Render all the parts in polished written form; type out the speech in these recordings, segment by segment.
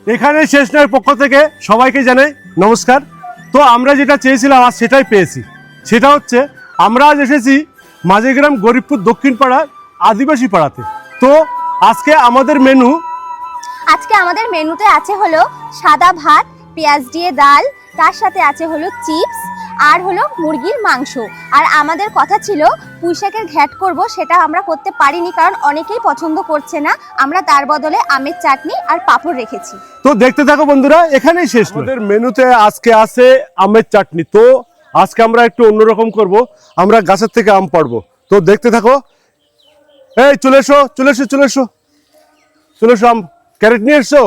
এখানে শেষ নয় পক্ষ থেকে সবাইকে জানাই নমস্কার। তো আমরা যেটা চেয়েছিলাম আজ সেটাই পেয়েছি। সেটা হচ্ছে আমরা আজ এসেছি মাঝেগ্রাম গরিবপুর দক্ষিণ পাড়ার আদিবাসী পাড়াতে। তো আজকে আমাদের মেনুতে আছে হলো সাদা ভাত, পেঁয়াজ দিয়ে ডাল, তার সাথে আছে হলো চিপস আর হলো মুরগির মাংস। আর আমাদের কথা ছিল পুঁইশাকের ঘ্যাট করব, সেটা আমরা করতে পারিনি কারণ অনেকেই পছন্দ করছে না। আমরা তার বদলে আমের চাটনি আর পাঁপড় রেখেছি। তো দেখতে থাকো বন্ধুরা, এখানেই শেষ। আমাদের মেনুতে আজকে আছে আমের চাটনি। তো আজকে আমরা একটু অন্যরকম করব, আমরা গাছের থেকে আম পাড়বো। তো দেখতে থাকো। এই চলে এসো চলে এসো চলে এসো চলে এসো, আম ক্যারেট নিয়ে এসছো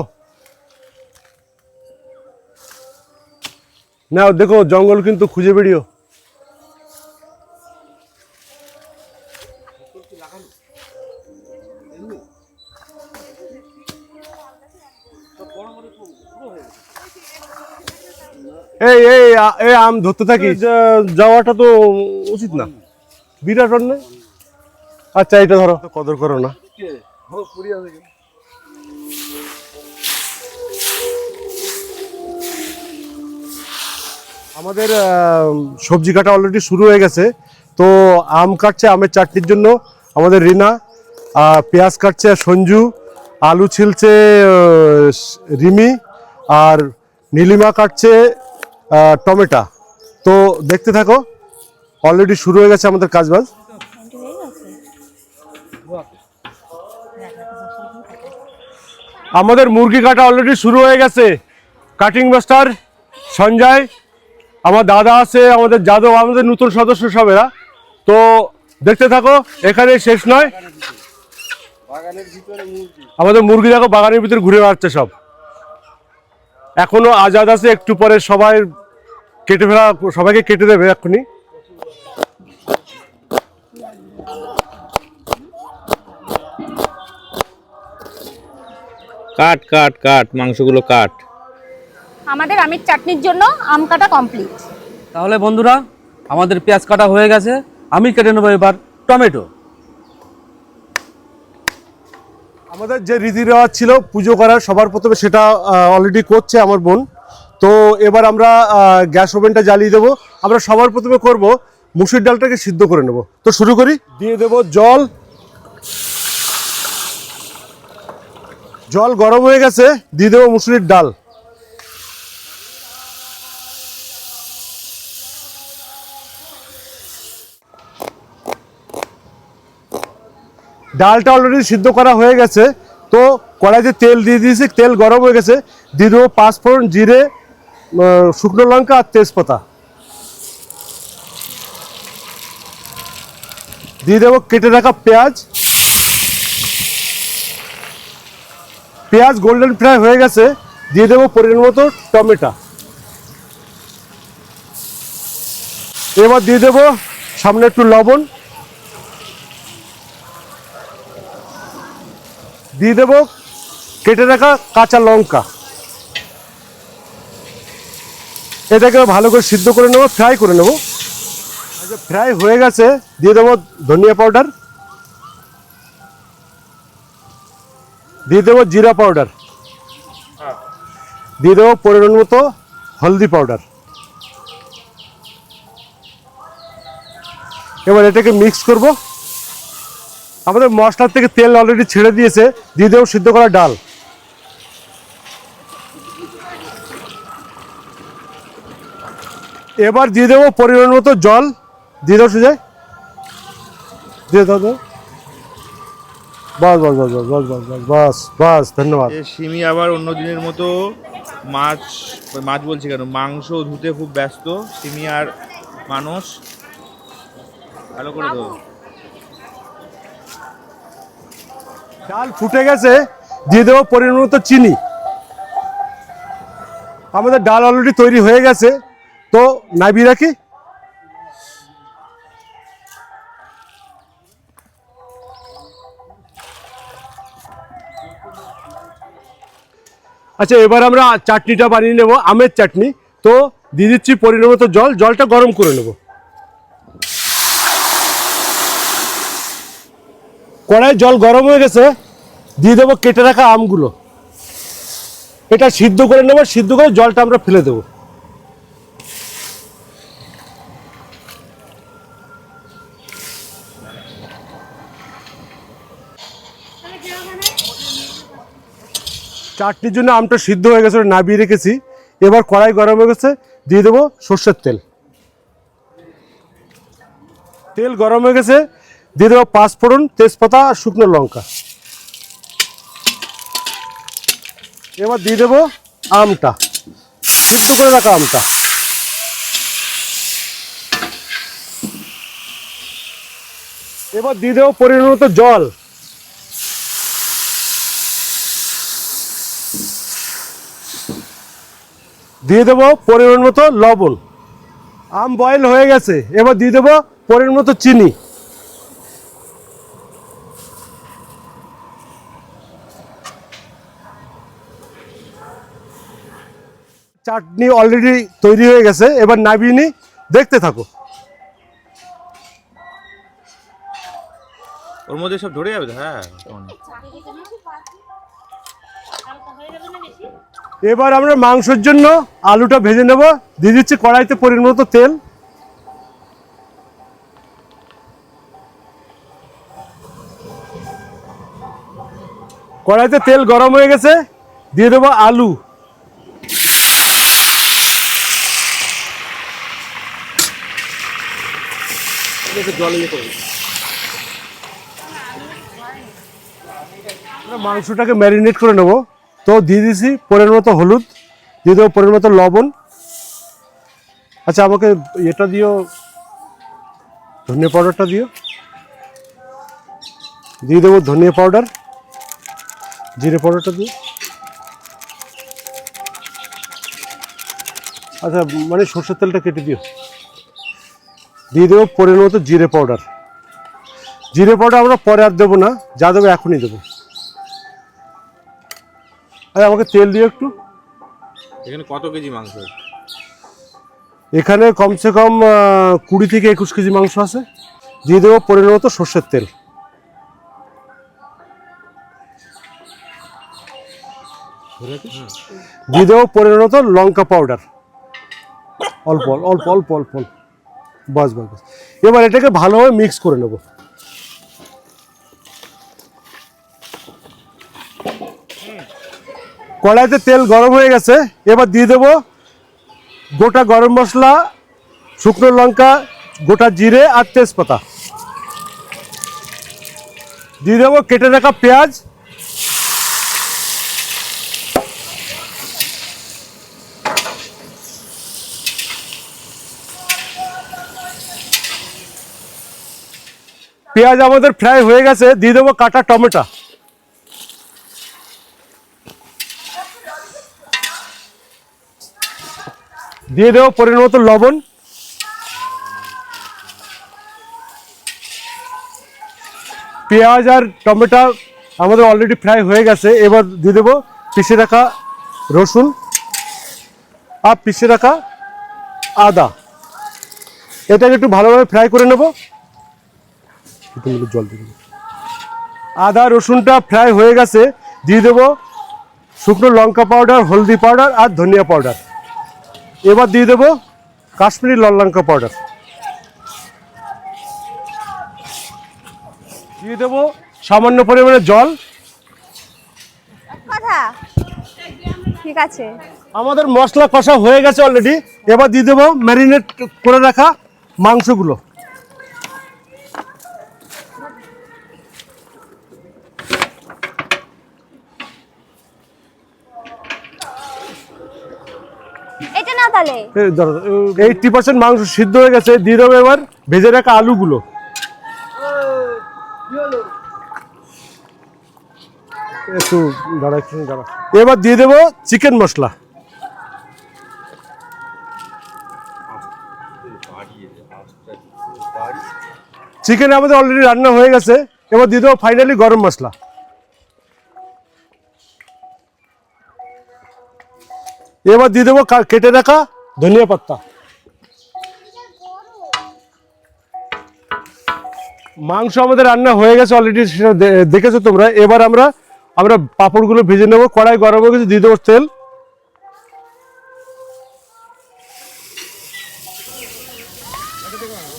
না? দেখো জঙ্গল কিন্তু খুঁজে বেরিও। এই এই এই আম ধরতে থাকি, যাওয়াটা তো উচিত না, বিরাট অন্যায়। আচ্ছা এটা ধরো, কদর করো না। আমাদের সবজি কাটা অলরেডি শুরু হয়ে গেছে। তো আম কাটছে আমের চাটনির জন্য আমাদের রিনা, পেঁয়াজ কাটছে সঞ্জু, আলু ছিলছে রিমি, আর নীলিমা কাটছে টমেটো। তো দেখতে থাকো, অলরেডি শুরু হয়ে গেছে আমাদের কাজবাজ। আমাদের মুরগি কাটা অলরেডি শুরু হয়ে গেছে। কাটিং মাস্টার সঞ্জয়, আমার দাদা আছে, আমাদের যাদব, আমাদের নতুন সদস্য সবেরা। তো দেখতে থাকো, এখানে শেষ নয়। আমাদের মুরগি দেখো বাগানের ভিতরে ঘুরে বেড়াচ্ছে সব। এখনো আজাদ আছে, একটু পরে সবাই কেটে ফেলা, সবাইকে কেটে দেবে এক্ষুনি। কাট কাট কাট, মাংসগুলো কাট। আমাদের আমের চাটনির জন্য আম কাটা কমপ্লিট। তাহলে বন্ধুরা, আমাদের পেঁয়াজ কাটা হয়ে গেছে, আমি কেটে নেবো এবার টমেটো। আমাদের যে রীতি রেওয়াজ ছিল পুজো করার, সবার প্রথমে সেটা অলরেডি করছে আমার বোন। তো এবার আমরা গ্যাস ওভেনটা জ্বালিয়ে দেবো। আমরা সবার প্রথমে করব মুসুর ডালটাকে সিদ্ধ করে নেব। তো শুরু করি। দিয়ে দেব জল। জল গরম হয়ে গেছে, দিয়ে দেবো মুসুরির ডাল। ডালটা অলরেডি সিদ্ধ করা হয়ে গেছে। তো কড়াইতে তেল দিয়ে দিয়েছি, তেল গরম হয়ে গেছে। দিয়ে দেবো পাঁচফোড়ন, জিরে, শুকনো লঙ্কা আর তেজপাতা। দিয়ে দেবো কেটে রাখা পেঁয়াজ। পেঁয়াজ গোল্ডেন ফ্রাই হয়ে গেছে, দিয়ে দেবো পরিমাণ মতো টমেটো। এবার দিয়ে দেবো সামনে একটু লবণ, দিয়ে দেবো কেটে রাখা কাঁচা লঙ্কা। এটাকে ভালো করে সিদ্ধ করে নেবো, ফ্রাই করে নেবো। ফ্রাই হয়ে গেছে, দিয়ে দেবো ধনিয়া পাউডার, দিয়ে দেবো জিরা পাউডার, দিয়ে দেবো পরিমাণ মতো হলদি পাউডার। এবার এটাকে মিক্স করব। আমাদের মশলার থেকে তেল অলরেডি ছেড়ে দিয়েছে, দিয়ে দেবো সিদ্ধ করা ডাল। এবার দিয়ে দেবো পরিমাণ মতো জল, দিয়ে দেবো সুজয়, দিয়ে দাও। বাস বাস বাস বাস বাস বাস বাস বাস বাস, ধন্যবাদ। সিমি আবার অন্য দিনের মতো মাছ মাছ বলছি কেন, মাংস ধুতে খুব ব্যস্ত সিমি আর মানুষ। ভালো করে দেবো। ডাল ফুটে গেছে, দিয়ে দেবো পরিমাণ মতো চিনি। আমাদের ডাল অলরেডি তৈরি হয়ে গেছে, তো নামিয়ে রাখি। আচ্ছা, এবার আমরা চাটনিটা বানিয়ে নেব, আমের চাটনি। তো দিয়ে দিচ্ছি পরিমাণ মতো জল, জলটা গরম করে নেব। কড়াই জল গরম হয়ে গেছে, দিয়ে দেবো কেটে রাখা আমগুলো। এটা সিদ্ধ করে নেবো, সিদ্ধ করে জলটা আমরা ফেলে দেবো। চাটনির জন্য আমটা সিদ্ধ হয়ে গেছে, নামিয়ে রেখেছি। এবার কড়াই গরম হয়ে গেছে, দিয়ে দেবো সর্ষের তেল। তেল গরম হয়ে গেছে, দিয়ে দেবো পাঁচফোড়ন, তেজপাতা আর শুকনো লঙ্কা। এবার দিয়ে দেবো আমটা, সিদ্ধ করে রাখা আমটা। এবার দিয়ে দেবো পরিমাণ মতো জল। দিয়ে দেবো পরিমাণ মতো লবণ। আম বয়েল হয়ে গেছে, এবার দিয়ে দেবো পরিমাণ মতো চিনি। চাটনি অলরেডি তৈরি হয়ে গেছে, এবার নামিয়ে নিই, দেখতে থাকো। ওর মধ্যে সব ধরে যাবে তো? হ্যাঁ। এবার আমরা মাংসের জন্য আলুটা ভেজে নেব। দিয়ে দিচ্ছি কড়াইতে পরিমাণ মতো তেল। কড়াইতে তেল গরম হয়ে গেছে, দিয়ে দেবো আলু। মাংসটাকে ম্যারিনেট করে নেব, তো দিয়ে দিছি পরিমাণ মতো হলুদ, দিয়ে দেবো পরিমাণ মতো লবণ। আচ্ছা আমাকে এটা দিও, ধনিয়া পাউডারটা দিও। দিয়ে দেবো ধনিয়া পাউডার, জিরে পাউডারটা দিও। আচ্ছা মানে সরষের তেলটা কেটে দিও। দিয়ে দেবো পরিমাণ মতো জিরে পাউডার। জিরে পাউডার আমরা পরে আর দেবো না, যা দেবো এখনই দেবো। আরে আমাকে তেল দিও একটু। এখানে কত কেজি মাংস? এখানে কমসে কম 20 থেকে 21 কেজি মাংস আছে। দিয়ে দেবো পরিমাণ মতো সর্ষের তেল। দিয়ে দেবো পরিমাণ মতো লঙ্কা পাউডার, অল্প অল্প অল্প অল্প অল্প। বাস বাস বাস। এবার এটাকে ভালোভাবে মিক্স করে নেব। কড়াইতে তেল গরম হয়ে গেছে, এবার দিয়ে দেবো গোটা গরম মশলা, শুকনো লঙ্কা, গোটা জিরে আর তেজপাতা। দিয়ে দেবো কেটে রাখা পেঁয়াজ। পেঁয়াজ আমাদের ফ্রাই হয়ে গেছে, দিয়ে দেবো কাটা টমেটো। দিয়ে দেবো পরিমাণ মতো লবণ। পেঁয়াজ আর টমেটো আমাদের অলরেডি ফ্রাই হয়ে গেছে, এবার দিয়ে দেবো পিষে রাখা রসুন আর পিষে রাখা আদা। এটাকে একটু ভালোভাবে ফ্রাই করে নেব। জল দিয়ে দেবো। আদা রসুনটা ফ্রাই হয়ে গেছে, দিয়ে দেবো শুকনো লঙ্কা পাউডার, হলদি পাউডার আর ধনিয়া পাউডার। এবার দিয়ে দেবো কাশ্মীরি লাল লঙ্কা পাউডার। দিয়ে দেবো সামান্য পরিমাণে জল। কথা ঠিক আছে। আমাদের মশলা কষা হয়ে গেছে অলরেডি, এবার দিয়ে দেবো ম্যারিনেট করে রাখা মাংসগুলো। এটা না তাহলে 80% মাংস সিদ্ধ হয়ে গেছে, দিয়ে দেবো এবার ভেজে রাখা আলুগুলো। একটু দাঁড়া, একটু দাঁড়া। এবার দিয়ে দেবো চিকেন মশলা। চিকেন আমাদের অলরেডি রান্না হয়ে গেছে, এবার দিয়ে দেবো ফাইনালি গরম মশলা। এবার দিয়ে দেবো কেটে রাখা ধনিয়া পাতা। মাংস আমাদের রান্না হয়ে গেছে অলরেডি, সেটা দেখেছো তোমরা। এবার আমরা পাঁপড়গুলো ভেজে নেবো। কড়াই গরম হয়ে গেছে, দিয়ে দেবো তেল।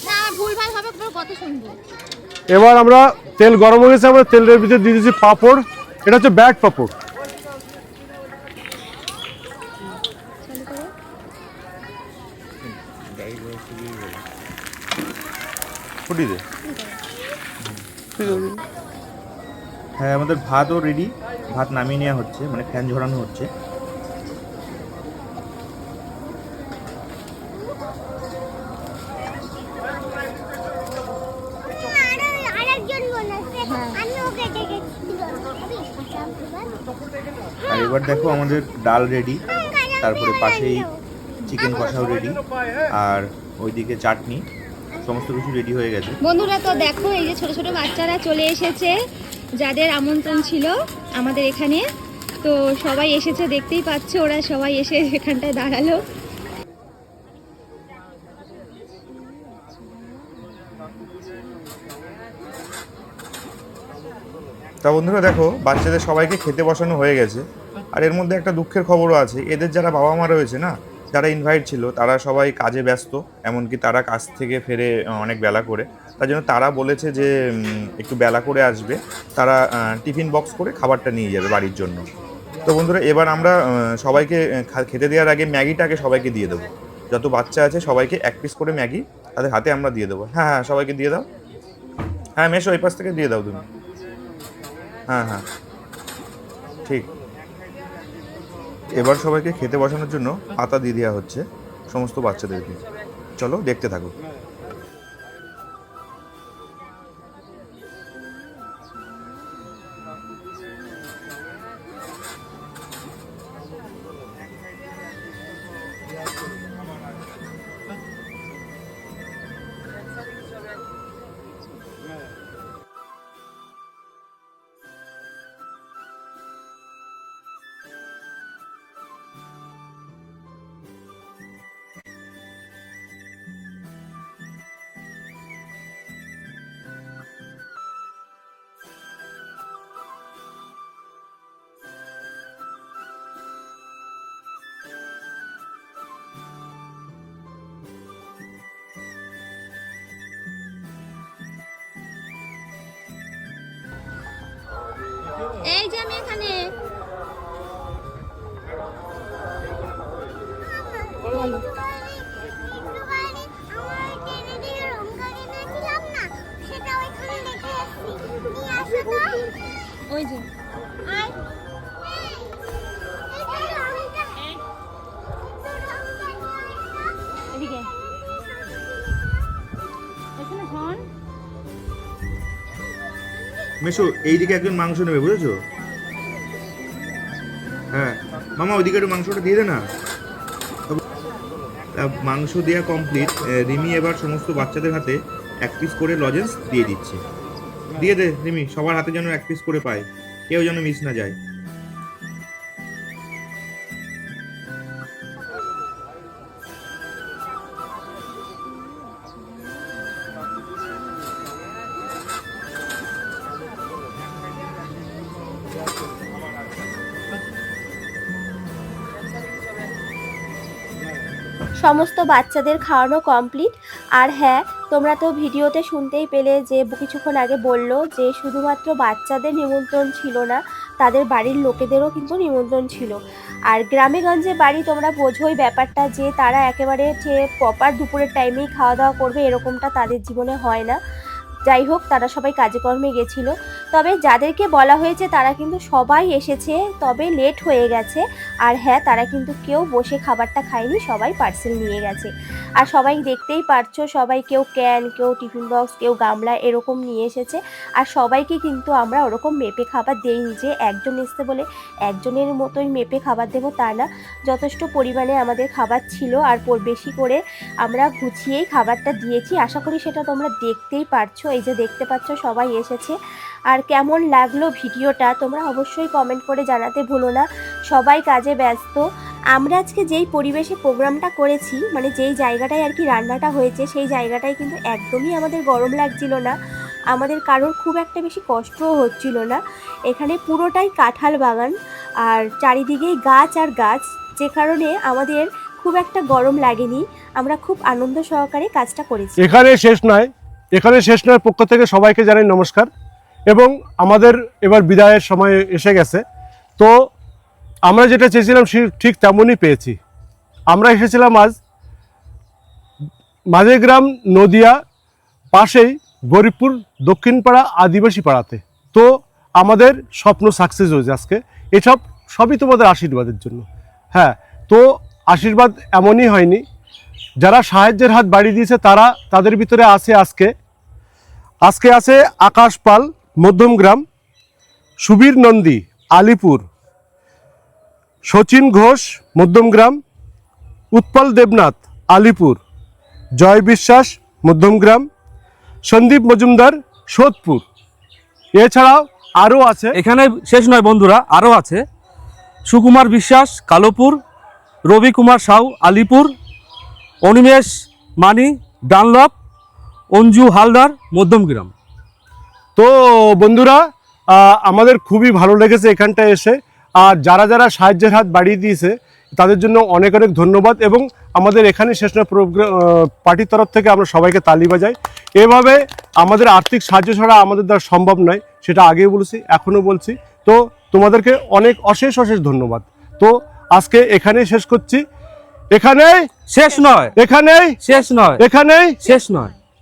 না ভুলভাল হবে কত শুনবো। এবার আমরা তেল গরম হয়ে গেছে, আমরা তেলের ভিতরে দিয়ে দিচ্ছি পাঁপড়। এটা হচ্ছে ব্যাট পাঁপড়। ফুটি দে। হ্যাঁ, আমাদের ভাতও রেডি। ভাত নামিয়ে নেওয়া হচ্ছে, মানে ফ্যান ঝরানো হচ্ছে। আর এবার দেখো আমাদের ডাল রেডি, তারপরে পাশেই চিকেন কষাও রেডি, আর ওইদিকে চাটনি, সমস্ত কিছু রেডি হয়ে গেছে। বন্ধুরা তো দেখো এই যে ছোট ছোট বাচ্চারা চলে এসেছে, যাদের আমন্ত্রণ ছিল আমাদের এখানে, তো সবাই এসেছে, দেখতেই পাচ্ছ ওরা সবাই এসে এখানটায় দাঁড়ালো। তা বন্ধুরা দেখো, বাচ্চাদের সবাইকে খেতে বসানো হয়ে গেছে। আর এর মধ্যে একটা দুঃখের খবরও আছে, এদের যারা বাবা মা রয়েছে না, যারা ইনভাইট ছিল, তারা সবাই কাজে ব্যস্ত। এমনকি তারা কাজ থেকে ফেরে অনেক বেলা করে, তার জন্য তারা বলেছে যে একটু বেলা করে আসবে, তারা টিফিন বক্স করে খাবারটা নিয়ে যাবে বাড়ির জন্য। তো বন্ধুরা এবার আমরা সবাইকে খেতে দেওয়ার আগে ম্যাগিটাকে সবাইকে দিয়ে দেবো। যত বাচ্চা আছে সবাইকে এক পিস করে ম্যাগি তাদের হাতে আমরা দিয়ে দেবো। হ্যাঁ হ্যাঁ, সবাইকে দিয়ে দাও। হ্যাঁ মেশো, ওই পাশ থেকে দিয়ে দাও তুমি। হ্যাঁ হ্যাঁ, ঠিক। এবার সবাইকে খেতে বসানোর জন্য পাতা দিয়ে দেওয়া হচ্ছে সমস্ত বাচ্চাদেরকে। চলো দেখতে থাকো। এই যে আমি এখানে ওই যে এদিকে এখানে হন। মেশো, এইদিকে একজন মাংস নেবে, বুঝেছো? হ্যাঁ মামা, ওইদিকে একটু মাংসটা দিয়ে দে না। মাংস দেওয়া কমপ্লিট। রিমি এবার সমস্ত বাচ্চাদের হাতে এক পিস করে লজেন্স দিয়ে দিচ্ছে। দিয়ে দে রিমি, সবার হাতে যেন এক পিস করে পায়, কেউ যেন মিস না যায়। সমস্ত বাচ্চাদের খাওয়ানো কমপ্লিট। আর হ্যাঁ, তোমরা তো ভিডিওতে শুনতেই পেলে যে কিছুক্ষণ আগে বললো যে শুধুমাত্র বাচ্চাদের নিমন্ত্রণ ছিল না, তাদের বাড়ির লোকেদেরও কিন্তু নিমন্ত্রণ ছিল। আর গ্রামে গঞ্জে বাড়ি, তোমরা বোঝোই ব্যাপারটা, যে তারা একেবারে যে প্রপার দুপুরের টাইমেই খাওয়া দাওয়া করবে এরকমটা তাদের জীবনে হয় না। যাই হোক, তারা সবাই কাজে কর্মে গেছিলো। তবে যাদেরকে বলা হয়েছে তারা কিন্তু সবাই এসেছে, তবে লেট হয়ে গেছে। আর হ্যাঁ, তারা কিন্তু কেউ বসে খাবারটা খায়নি, সবাই পার্সেল নিয়ে গেছে। আর সবাই দেখতেই পারছো, সবাই কেউ ক্যান, কেউ টিফিন বক্স, কেউ গামলা এরকম নিয়ে এসেছে। আর সবাইকে কিন্তু আমরা ওরকম মেপে খাবার দেইনি যে একজন এসছে বলে একজনের মতোই মেপে খাবার দেবো, তা না। যথেষ্ট পরিমাণে আমাদের খাবার ছিল, আর বেশি করে আমরা গুছিয়েই খাবারটা দিয়েছি। আশা করি সেটা তোমরা দেখতেই পারছো। এই যে দেখতে পাচ্ছ সবাই এসেছে। আর কেমন লাগলো ভিডিওটা তোমরা অবশ্যই কমেন্ট করে জানাতে ভুলো না। সবাই কাজে ব্যস্ত। আমরা আজকে যেই পরিবেশে প্রোগ্রামটা করেছি, মানে যেই জায়গাটায় আর কি রান্নাটা হয়েছে, সেই জায়গাটায় কিন্তু একদমই আমাদের গরম লাগছিল না, আমাদের কারোর খুব একটা বেশি কষ্টও হচ্ছিল না। এখানে পুরোটাই কাঁঠাল বাগান, আর চারিদিকেই গাছ আর গাছ, যে কারণে আমাদের খুব একটা গরম লাগেনি, আমরা খুব আনন্দ সহকারে কাজটা করেছি। এখানে শেষ নয় পক্ষ থেকে সবাইকে জানাই নমস্কার। এবং আমাদের এবার বিদায়ের সময় এসে গেছে। তো আমরা যেটা চেয়েছিলাম ঠিক তেমনই পেয়েছি। আমরা এসেছিলাম আজ মাঝেগ্রাম নদিয়া পাশেই গরিবপুর দক্ষিণপাড়া আদিবাসী পাড়াতে। তো আমাদের স্বপ্ন সাকসেস হয়েছে আজকে। সবই তোমাদের আশীর্বাদের জন্য। হ্যাঁ, তো আশীর্বাদ এমনই হয়নি, যারা সাহায্যের হাত বাড়িয়ে দিয়েছে তাদের ভিতরে আছে আজকে আছে আকাশ পাল মধ্যমগ্রাম, সুবীর নন্দী আলিপুর, শচীন ঘোষ মধ্যমগ্রাম, উৎপল দেবনাথ আলিপুর, জয় বিশ্বাস মধ্যমগ্রাম, সন্দীপ মজুমদার সোদপুর। এছাড়াও আরও আছে। এখানে শেষ নয় বন্ধুরা, আরও আছে সুকুমার বিশ্বাস কালোপুর, রবি কুমার সাউ আলিপুর, অনিমেষ মানি ডানলপ, অঞ্জু হালদার মধ্যমগ্রাম। তো বন্ধুরা, আমাদের খুবই ভালো লেগেছে এখানটায় এসে। আর যারা যারা সাহায্যের হাত বাড়িয়ে দিয়েছে তাদের জন্য অনেক অনেক ধন্যবাদ। এবং আমাদের এখানে শেষ নয় পার্টির তরফ থেকে আমরা সবাইকে তালি বাজাই। এভাবে আমাদের আর্থিক সাহায্য ছাড়া আমাদের দ্বারা সম্ভব নয়, সেটা আগেও বলেছি, এখনও বলছি। তো তোমাদেরকে অনেক অশেষ ধন্যবাদ। তো আজকে এখানেই শেষ করছি। এখানেই শেষ নয়। এখানেই শেষ নয়। এখানেই শেষ নয়।